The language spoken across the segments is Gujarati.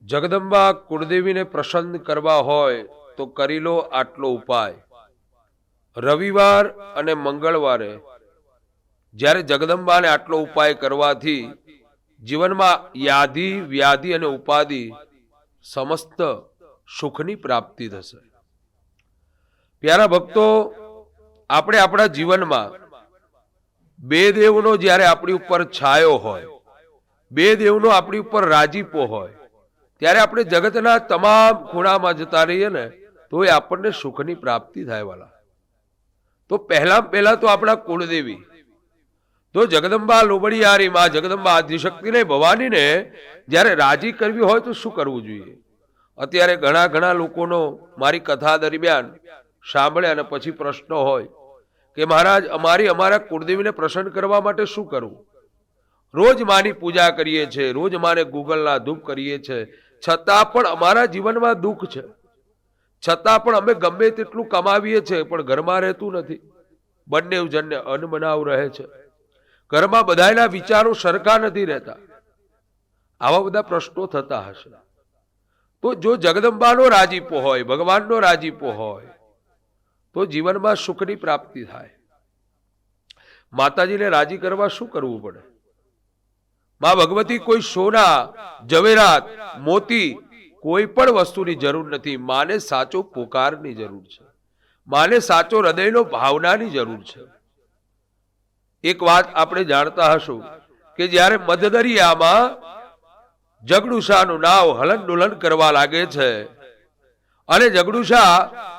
જગદંબા કુળદેવીને પ્રસન્ન કરવા હોય તો કરી લો આટલો ઉપાય. રવિવાર અને મંગળવારે જ્યારે જગદંબાને આટલો ઉપાય કરવાથી જીવનમાં યાધિ વ્યાધિ અને ઉપાધિ સમસ્ત સુખની પ્રાપ્તિ થશે. પ્યારા ભક્તો, આપણે આપણા જીવનમાં બે દેવનો જ્યારે આપણી ઉપર છાયો હોય, બે દેવનો આપણી ઉપર રાજીપો હોય, ત્યારે આપણે જગતના તમામ ખૂણામાં જતા રહીએ ને તો એ આપણને સુખની પ્રાપ્તિ થાય વાલા. તો પહેલા તો આપણા કુળદેવી તો જગદંબા લોબડિયારી માં જગદંબા આદિશક્તિને ભવાનીને જ્યારે રાજી કરવી હોય તો શું કરવું જોઈએ? અત્યારે ઘણા લોકોનો મારી કથા દરમિયાન સાંભળે અને પછી પ્રશ્નો હોય કે મહારાજ અમારા કુળદેવીને પ્રસન્ન કરવા માટે શું કરવું? રોજ માની પૂજા કરીએ છીએ, રોજ માને ગૂગલના ધૂપ કરીએ છીએ, છતાં પણ અમારા જીવનમાં દુઃખ છે. છતાં પણ અમે ગમે તેટલું કમાવીએ છીએ પણ ઘરમાં રહેતું નથી. બંને જણને અનબનાવ રહે છે. ઘરમાં બધાના વિચારો સરખા નથી રહેતા. આવા બધા પ્રશ્નો થતા હશે. તો જો જગદંબાનો રાજીપો હોય, ભગવાનનો રાજીપો હોય તો જીવનમાં સુખની પ્રાપ્તિ થાય. માતાજીને રાજી કરવા શું કરવું પડે? માં ભગવતી કોઈ સોના, ઝવેરાત, મોતી કોઈ પણ વસ્તુની જરૂર નથી. માને સાચો પોકારની જરૂર છે. માને સાચો હૃદયનો ભાવનાની જરૂર છે. એક વાત આપણે જાણતા હશું કે જ્યારે મધદરિયામાં જગડુશાનું નાવ હલન ડુલન કરવા લાગે છે અને જગડુશા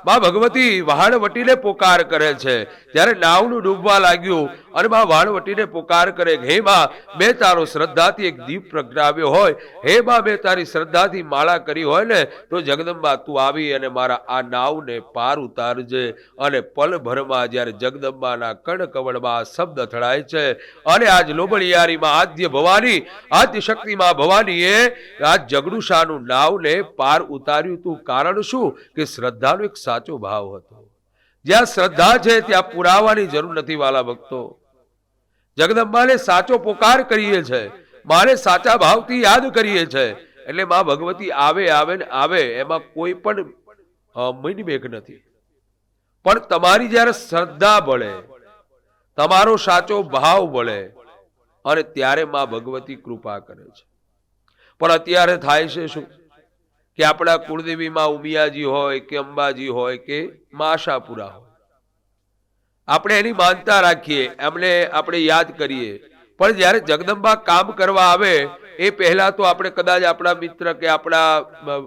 માં ભગવતી વહાણવટીને પોકાર કરે છે. ત્યારે નાવનું ડૂબવા લાગ્યું અને માં વહાણવટીને પોકાર કરે, હે માં મેં તારો શ્રદ્ધાથી એક દીપ પ્રગટાવ્યો હોય, હે માં મેં તારી શ્રદ્ધાથી માળા કરી હોય ને તો જગદંબા તું આવી અને મારા આ નાવને પાર ઉતારજે. અને પલભરમાં જ્યારે જગદંબાના કણકવળમાં શબ્દ અથડાય છે અને આજ લોબડિયારીમાં આદ્ય ભવાની આદ્ય શક્તિમાં ભવાનીએ આ જગડુશાનું નાવને પાર ઉતાર્યું તું. કારણ શું? કે શ્રદ્ધાનો એક સાચો ભાવ હતો. જ્યાં શ્રદ્ધા છે ત્યાં પુરાવાની જરૂર નથી વાલા ભક્તો. જગદંબાને સાચો પોકાર કરીએ છે, માને સાચા ભાવથી યાદ કરીએ છે એટલે માં ભગવતી આવે એમાં કોઈ પણ મિનમેક નથી. પણ તમારી જ્યારે શ્રદ્ધા બળે, તમારો સાચો ભાવ બળે અને ત્યારે માં ભગવતી કૃપા કરે છે. પણ અત્યારે થાય છે શું કે આપણા કુળદેવીમાં ઉમિયાજી હોય કે અંબાજી હોય કે મા આશાપુરા હોય, આપણે એની માનતા રાખીએ, એમને આપણે યાદ કરીએ. પણ જ્યારે જગદંબા કામ કરવા આવે એ પહેલા તો આપણે કદાચ આપણા મિત્ર કે આપણા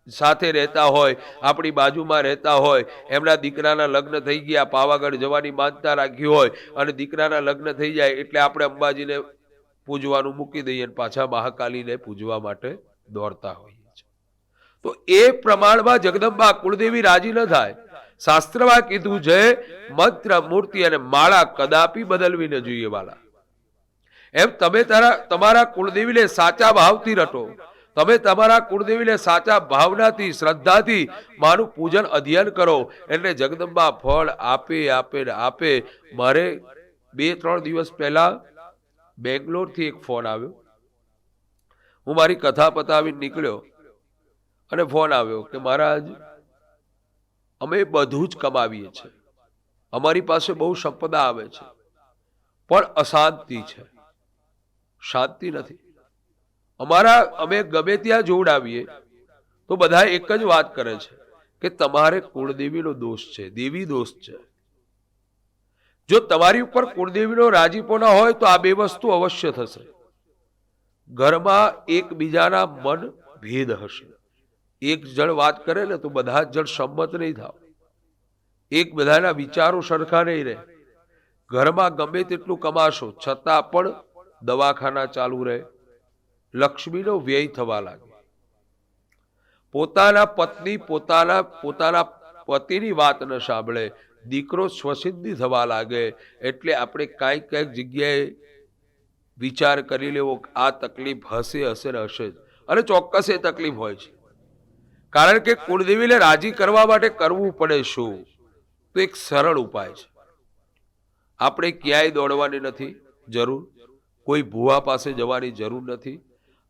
સાથે રહેતા હોય, આપણી બાજુમાં રહેતા હોય, એમના દીકરાના લગ્ન થઈ ગયા, પાવાગઢ જવાની માનતા રાખી હોય અને દીકરાના લગ્ન થઈ જાય એટલે આપણે અંબાજીને પૂજવાનું મૂકી દઈએ અને પાછા મહાકાલીને પૂજવા માટે દોડતા હોઈએ. તો એ પ્રમાણમાં જગદંબા કુળદેવી રાજી ન થાય. શાસ્ત્રમાં કીધું છે મંત્ર, મૂર્તિ અને માળા કદાપી બદલવી ન જોઈએ વાલા. એમ તમે તમારા કુળદેવીને સાચા ભાવથી રટો, તમે તમારા કુળદેવીને સાચા ભાવનાથી શ્રદ્ધાથી માનું પૂજન અધ્યયન કરો એટલે જગદંબા ફળ આપે. મારે 2-3 દિવસ પહેલા બેંગ્લોરથી એક ફોન આવ્યો. હું મારી કથા પતાવીને નીકળ્યો અને ફોન આવ્યો કે મહારાજ અમે બધું જ કમાવીએ છીએ, અમારી પાસે બહુ સંપદા આવે છે પણ અશાંતિ છે, શાંતિ નથી. અમે ગમે ત્યાં જોડાવીએ તો બધા એક જ વાત કરે છે કે તમારે કુળદેવીનો દોષ છે, દેવી દોષ છે. જો તમારી ઉપર કુળદેવીનો રાજીપો ના હોય તો આ બે વસ્તુ અવશ્ય થશે. ઘરમાં એકબીજાના મન ભેદ હશે. એક જણ વાત કરે ને તો બધા જ જણ સંમત નહીં થાવ. એક બધાના વિચારો સરખા નહીં રહે. ઘરમાં ગમે તેટલું કમાશો છતાં પણ દવાખાના ચાલુ રહે, લક્ષ્મીનો વ્યય થવા લાગે. પોતાના પત્ની પોતાના પતિની વાત ન સાંભળે, દીકરો સ્વસિદ્ધિ થવા લાગે. એટલે આપણે કાંઈક જગ્યાએ વિચાર કરી લેવો આ તકલીફ હશે ને હશે જ. અને ચોક્કસ એ તકલીફ હોય છે. કારણ કે કુળદેવીને રાજી કરવા માટે કરવું પડે શું? તો એક સરળ ઉપાય છે. આપણે ક્યાંય દોડવાની નથી જરૂર, કોઈ ભુવા પાસે જવાની જરૂર નથી.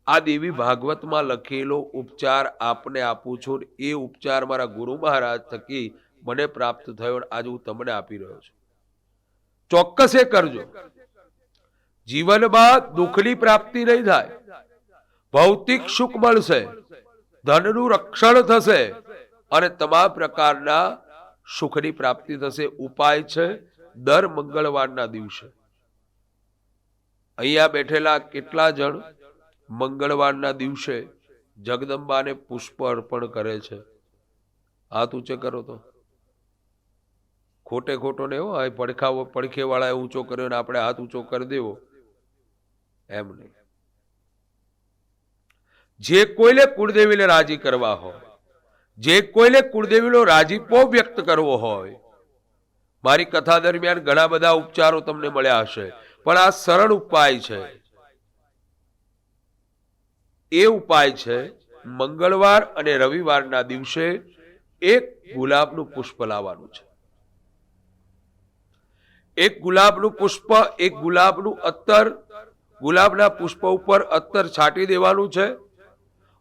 આ દેવી ભાગવતમાં લખેલો ઉપચાર આપને આપું છું. એ ઉપચાર મારા ગુરુ મહારાજ થકી મને પ્રાપ્ત થયો, આજે હું તમને આપી રહ્યો છું. ચોક્કસ એ કરજો. જીવનમાં દુઃખની પ્રાપ્તિ નહીં થાય, ભૌતિક સુખ મળશે, ધનનું રક્ષણ થશે અને તમામ પ્રકારના સુખની પ્રાપ્તિ થશે. ઉપાય છે દર મંગળવારના દિવસે. અહીંયા બેઠેલા કેટલા જણ મંગળવારના દિવસે જગદંબાને પુષ્પ અર્પણ કરે છે? હાથ ઊંચે કરો તો. ખોટે ખોટો ને એવો પડખે વાળા ઊંચો કર્યો ને આપણે હાથ ઊંચો કરી દેવો, એમ નહીં. જે કોઈને કુળદેવીને રાજી કરવા હોય, જે કોઈને કુળદેવીનો રાજીપો વ્યક્ત કરવો હોય, મારી કથા દરમિયાન ઘણા બધા ઉપચારો તમને મળ્યા હશે, પણ આ સરળ ઉપાય છે. એ ઉપાય છે મંગળવાર અને રવિવારના દિવસે એક ગુલાબનું પુષ્પ લાવવાનું છે. એક ગુલાબનું પુષ્પ, એક ગુલાબનું અત્તર, ગુલાબના પુષ્પ ઉપર અત્તર છાંટી દેવાનું છે.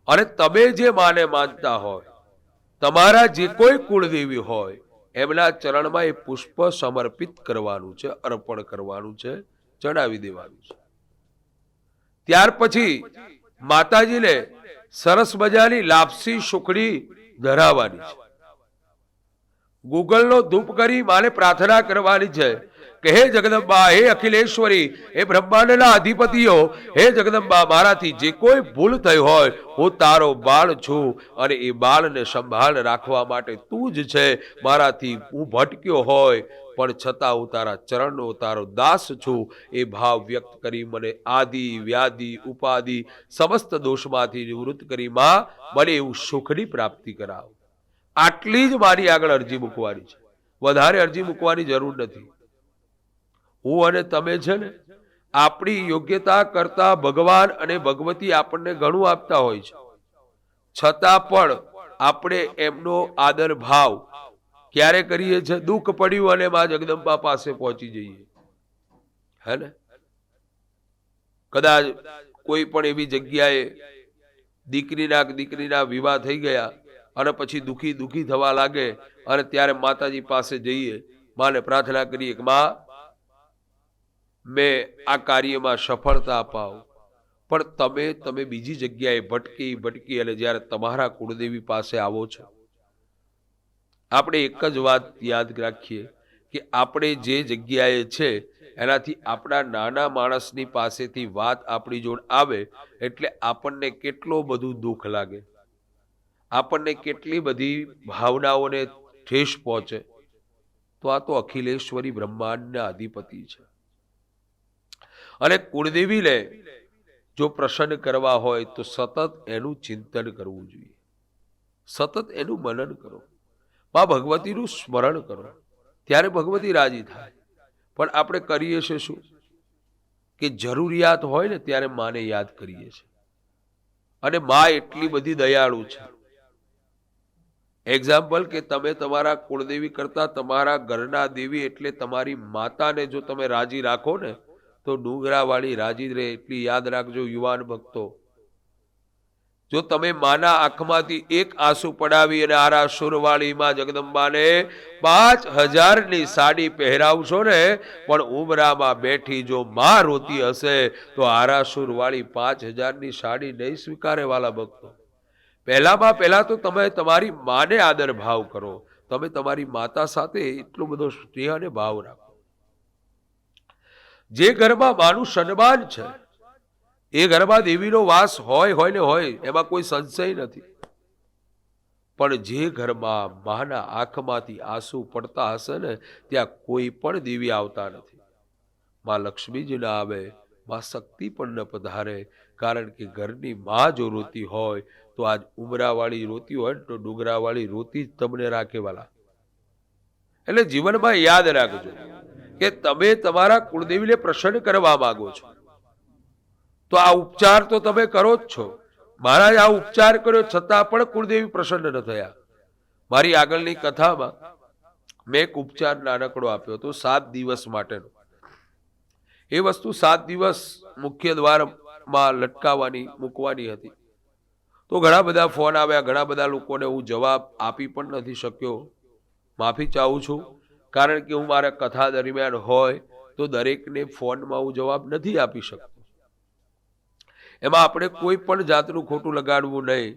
અને તમે જે માને માનતા હોય, તમારા જે કોઈ કુળદેવી હોય, એમના ચરણમાં એ પુષ્પ સમર્પિત કરવાનું છે, અર્પણ કરવાનું છે, ચડાવી દેવાનું છે. ત્યાર પછી માતાજીને સરસ મજાની લાપસી સુખડી ધરાવવાની છે. ગૂગલનો ધૂપ કરી માને પ્રાર્થના કરવાની છે કે હે જગદંબા, હે અખિલેશ્વરી, હે બ્રહ્માંડના અધિપતિઓ, હે જગદંબા, મારાથી જે કોઈ ભૂલ થઈ હોય, હું તારો બાળ છું અને એ બાળને સંભાળ રાખવા માટે તું જ છે. મારાથી હું ભટક્યો હોય પણ છતાં હું તારા ચરણનો તારો દાસ છું. એ ભાવ વ્યક્ત કરી મને આદિ વ્યાધિ ઉપાધિ સમસ્ત દોષમાંથી નિવૃત્ત કરી માં મને એવું સુખની પ્રાપ્તિ કરાવ. આટલી જ મારી આગળ અરજી મૂકવાની છે, વધારે અરજી મૂકવાની જરૂર નથી. હું અને તમે છે ને, આપણી યોગ્યતા કરતા ભગવાન અને ભગવતી આપણને ઘણું આપતા હોય છે, છતાં પણ આપણે એમનો આદર ભાવ ક્યારે કરીએ છીએ? દુઃખ પડ્યું અને માં જગદંબા પાસે પહોંચી જઈએ, હે ને? કદાચ કોઈ પણ એવી જગ્યાએ દીકરીના વિવાહ થઈ ગયા અને પછી દુઃખી થવા લાગે અને ત્યારે માતાજી પાસે જઈએ, માને પ્રાર્થના કરીએ કે માં, મેં આ કાર્યમાં સફળતા અપાવ. પણ તમે બીજી જગ્યાએ ભટકી અને જ્યારે તમારા કુળદેવી પાસે આવો છો, આપણે એક જ વાત યાદ રાખીએ કે આપણે જે જગ્યાએ છે એનાથી આપણા નાના માણસની પાસેથી વાત આપણી જોડ આવે એટલે આપણને કેટલો બધું દુઃખ લાગે, આપણને કેટલી બધી ભાવનાઓને ઠેસ પહોંચે. તો આ તો અખિલેશ્વરી બ્રહ્માંડના અધિપતિ છે. અને કુળદેવીને જો પ્રસન્ન કરવા હોય તો સતત એનું ચિંતન કરવું જોઈએ, સતત એનું મનન કરો, માં ભગવતીનું સ્મરણ કરો, ત્યારે ભગવતી રાજી થાય. પણ આપણે કરીએ છીએ શું કે જરૂરિયાત હોય ને ત્યારે માને યાદ કરીએ છીએ. અને માં એટલી બધી દયાળુ છે. એક્ઝામ્પલ કે તમે તમારા કુળદેવી કરતા તમારા ઘરના દેવી એટલે તમારી માતાને જો તમે રાજી રાખો ને તો ડુંગરાવાળી રાજી રહે. એટલી યાદ રાખજો યુવાન ભક્તો. જો તમે માના આંખમાંથી એક આંસુ પડાવી અને આરાસુરવાળી માં જગદંબાને 5000ની સાડી પહેરાવશો ને, પણ ઉમરામાં બેઠી જો માં રોતી હશે તો આરાસુરવાળી 5000ની સાડી નહીં સ્વીકારે. વાલા ભક્તો, પહેલા તો તમે તમારી માને આદર ભાવ કરો, તમે તમારી માતા સાથે એટલો બધો સ્નેહ અને ભાવ રાખો. જે ઘરમાં માનું સન્માન છે એ ઘરમાં દેવીનો વાસ હોય ને હોય, એમાં કોઈ સંશય નથી. પણ જે ઘરમાં માના આંખમાંથી આંસુ પડતા હશે ને ત્યાં કોઈ પણ દેવી આવતા નથી. માં લક્ષ્મીજી ના આવે, માં શક્તિ પણ ન પધારે. કારણ કે ઘરની માં જો રોતી હોય તો આજ ઉમરાવાળી રોતી હોય તો ડુંગરાવાળી રોતી જ તમને રાખે. વાલા, એટલે જીવનમાં યાદ રાખજો કે તમે તમારા કુળદેવીને પ્રસન્ન કરવા માંગો છો તો આ ઉપચાર તો તમે કરો જ છો. મહારાજ આ ઉપચાર કર્યો છતાં પણ કુળદેવી પ્રસન્ન ન થયા. મારી આગળની કથામાં મેં એક ઉપચાર નાનકડો આપ્યો હતો 7 દિવસ માટેનો. એ વસ્તુ 7 દિવસ મુખ્ય દ્વાર માં લટકાવવાની મૂકવાની હતી. તો ઘણા બધા ફોન આવ્યા, ઘણા બધા લોકોને હું જવાબ આપી પણ નથી શક્યો. માફી ચાહું છું, કારણ કે હું મારા કથા દરમિયાન હોય તો દરેકને ફોનમાં હું જવાબ નથી આપી શકતો. એમાં આપણે કોઈ પણ જાતનું ખોટું લગાડવું નહીં.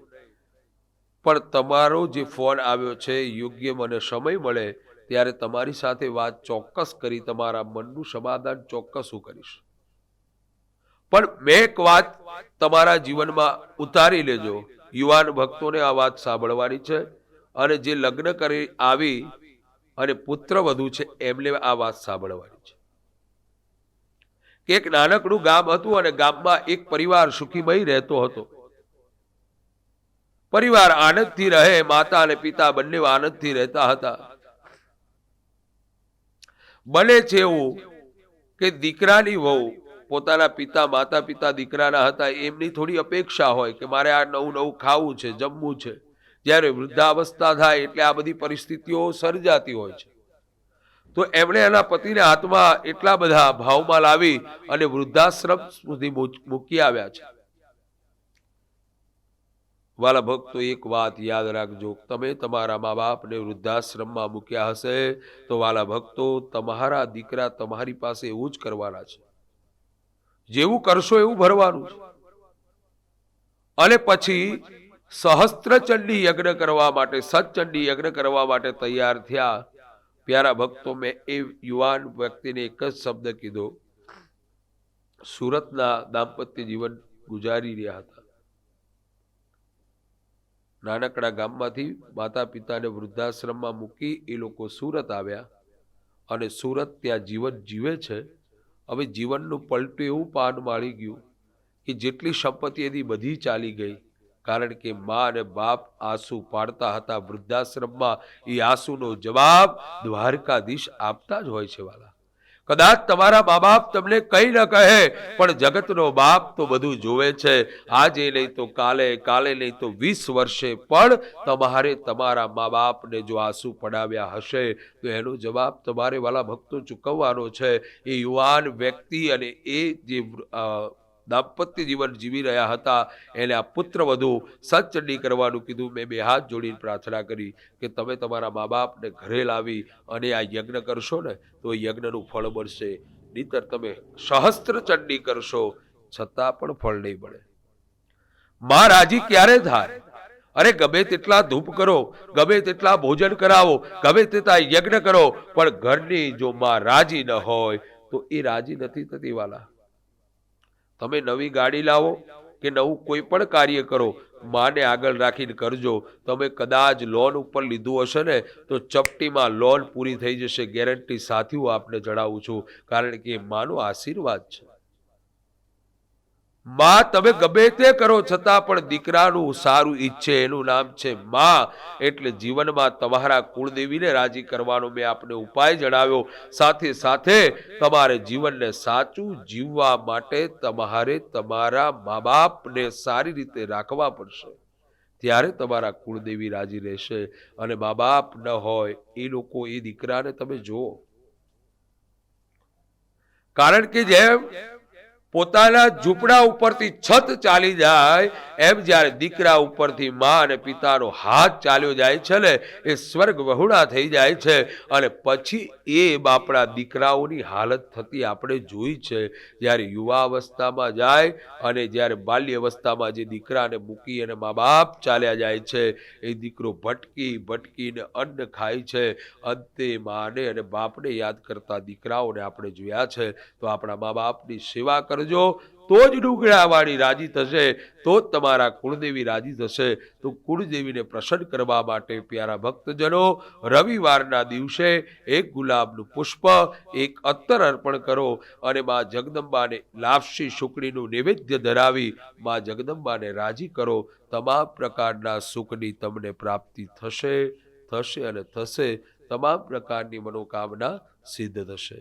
પણ તમારો જે ફોન આવ્યો છે, યોગ્ય મને સમય મળે ત્યારે તમારી સાથે વાત ચોક્કસ કરી તમારા મનનું સમાધાન ચોક્કસ હું કરીશ. પણ મેં એક વાત તમારા જીવનમાં ઉતારી લેજો. યુવાન ભક્તોને આ વાત સાંભળવાની છે, અને જે લગ્ન કરી આવી અને પુત્ર વધુ છે એમને આ વાત સાંભળવાની છે. કે એક નાનકડું ગામ હતું અને ગામમાં એક પરિવાર સુખીમય રહેતો હતો. પરિવાર આનંદથી રહે, માતા અને પિતા બંને આનંદથી રહેતા હતા. બને છે એવું કે દીકરાની વહુ, પોતાના પિતા માતા પિતા દીકરાના હતા, એમની થોડી અપેક્ષા હોય કે મારે આ નવું નવું ખાવું છે, જમવું છે. જ્યારે વૃદ્ધાવસ્થા થાય એટલે આ બધી પરિસ્થિતિઓ સર્જાતી હોય છે. તો એમણે એના પતિને હાથમાં એટલા બધા ભાવમાં લાવી અને વૃદ્ધાશ્રમ સુધી મૂકી આવ્યા છે. વાલા ભક્તો, એક વાત યાદ રાખજો, તમે તમારા મા બાપને વૃદ્ધાશ્રમમાં મૂક્યા હશે તો વાલા ભક્તો, તમારા દીકરા તમારી પાસે એવું જ કરવાના છે. જેવું કરશો એવું ભરવાનું છે. અને પછી સહસ્ત્રચંડી યજ્ઞ કરવા માટે, સતચંડી યજ્ઞ કરવા માટે તૈયાર થયા. પ્યારા ભક્તો, મેં એ યુવાન વ્યક્તિને એક જ શબ્દ કીધો. સુરતના દાંપત્ય જીવન ગુજારી રહ્યા હતા. નાનકડા ગામમાંથી માતા પિતાને વૃદ્ધાશ્રમમાં મૂકી એ લોકો સુરત આવ્યા અને સુરત ત્યાં જીવન જીવે છે. હવે જીવનનું પલટું એવું પાન માળી ગયું કે જેટલી સંપત્તિ હતી બધી ચાલી ગઈ. કારણ કે મા અને બાપ આંસુ પાડતા હતા વૃદ્ધાશ્રમમાં. એ આંસુનો જવાબ દ્વારકાધીશ આપતા જ હોય છે. વાલા, કદાચ તમારા મા બાપ તમને કઈ ન કહે, પણ જગતનો બાપ તો બધું જોવે છે. આજે નહીં તો કાલે, કાલે નહીં તો 20 વર્ષે પણ તમારે તમારા મા બાપને જો આંસુ પડાવ્યા હશે તો એનો જવાબ તમારે વાલા ભક્તો ચૂકવવાનો છે. એ યુવાન વ્યક્તિ અને એ જે દાંપત્ય જીવન જીવી રહ્યા હતા, એને આ પુત્ર વધુ સતચંડી કરવાનું કીધું. મેં 2 હાથ જોડીને પ્રાર્થના કરી કે તમે તમારા મા બાપને ઘરે લાવી અને આ યજ્ઞ કરશો ને તો યજ્ઞનું ફળ મળશે. નહીંતર તમે સહસ્ત્ર ચંડી કરશો છતાં પણ ફળ નહીં મળે. માં રાજી ક્યારે થાય? અરે ગમે તેટલા ધૂપ કરો, ગમે તેટલા ભોજન કરાવો, ગમે તેટલા યજ્ઞ કરો, પણ ઘરની જો માં રાજી ન હોય તો એ રાજી નથી થતી. વાલા, તમે નવી ગાડી લાવો કે નવું કોઈ પણ કાર્ય કરો, માને આગળ રાખીને કરજો. તમે કદાચ લોન ઉપર લીધું હશે ને તો ચપટીમાં લોન પૂરી થઈ જશે, ગેરંટી સાથે હું આપને જણાવું છું. કારણ કે માનો આશીર્વાદ છે. માં તમે ગમે તે કરો છતાં પણ દીકરાનું સારું ઈચ્છે, એનું નામ છે માં. એટલે જીવનમાં તમારા કુળદેવીને રાજી કરવાનો મેં આપને ઉપાય જણાવ્યો. સાથે સાથે તમારે જીવનને સાચું જીવવા માટે તમારે તમારા મા બાપને સારી રીતે રાખવા પડશે. ત્યારે તમારા કુળદેવી રાજી રહેશે. અને મા બાપ ન હોય એ લોકો, એ દીકરાને તમે જુઓ. કારણ કે જેમ પોતાના ઝૂંપડા ઉપરથી છત ચાલી જાય એમ જ્યારે દીકરા ઉપરથી મા અને પિતાનો હાથ ચાલ્યો જાય છે ને, એ સ્વર્ગ વહુડા થઈ જાય છે. અને પછી એ બાપડા દીકરાઓની હાલત થતી આપણે જોઈ છે. જ્યારે યુવા અવસ્થામાં જાય અને જ્યારે બાલ્ય અવસ્થામાં જે દીકરાને મૂકી અને મા બાપ ચાલ્યા જાય છે, એ દીકરો ભટકી ભટકીને અન્ન ખાય છે. અંતે માને અને બાપને યાદ કરતા દીકરાઓને આપણે જોયા છે. તો આપણા મા બાપની સેવા કરજો, તો જ ડુંગરાવાળી રાજી થશે, તો જ તમારા કુળદેવી રાજી થશે. તો કુળદેવીને પ્રસન્ન કરવા માટે પ્યારા ભક્તજનો, રવિવારના દિવસે એક ગુલાબનું પુષ્પ, એક અત્તર અર્પણ કરો અને મા જગદંબાને લાપસી સુકડીનું નૈવેદ્ય ધરાવી મા જગદંબાને રાજી કરો. તમામ પ્રકારના સુખની તમને પ્રાપ્તિ થશે, થશે અને થશે. તમામ પ્રકારની મનોકામના સિદ્ધ થશે.